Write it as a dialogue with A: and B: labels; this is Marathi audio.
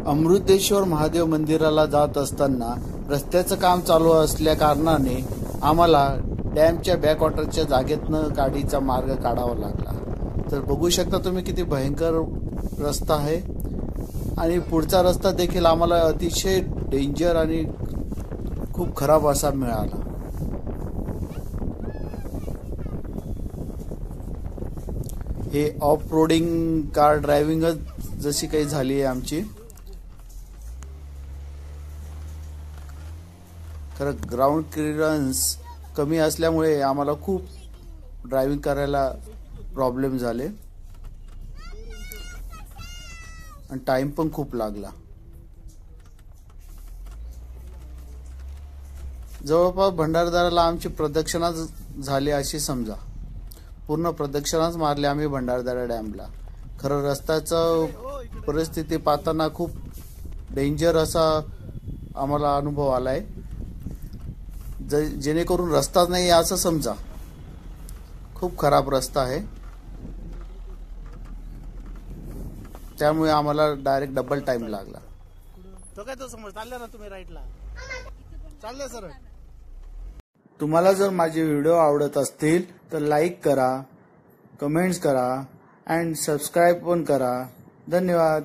A: अमृतेश्वर महादेव मंदिराला जात असताना रस्त्याचं काम चालू असल्या कारणाने आम्हाला डॅमच्या बॅकवॉटरच्या जागेतनं गाडीचा मार्ग काढावा लागला। तर बघू शकता तुम्ही किती भयंकर रस्ता आहे आणि पुढचा रस्ता देखील आम्हाला अतिशय डेंजर आणि खूप खराब असा मिळाला। हे ऑफ रोडिंग कार ड्रायव्हिंगच जशी काही झाली आहे आमची। खरं ग्राउंड क्लिअरन्स कमी असल्यामुळे आम्हाला खूप ड्रायव्हिंग करायला प्रॉब्लेम झाले आणि टाइम पण खूप लागला। जवळपास भंडारदऱ्याला आमची प्रदक्षिणा झाली अशी समजा, पूर्ण प्रदक्षिणाच मारली आम्ही भंडारदरा डॅमला। खरं रस्त्याचं परिस्थिती पाहताना खूप डेंजर असा आम्हाला अनुभव आलाय, जेणेकरून रस्ताच नाही असं समजा, खूप खराब रस्ता आहे। त्यामुळे आम्हाला डायरेक्ट डबल टाइम लागला।
B: तो काय तो समोर चालले ना तुम्ही राईटला चालले सर।
A: तुम्हाला जर माझे व्हिडिओ आवडत असतील तर लाईक करा, कमेंट्स करा अँड सबस्क्राईब पण करा। धन्यवाद।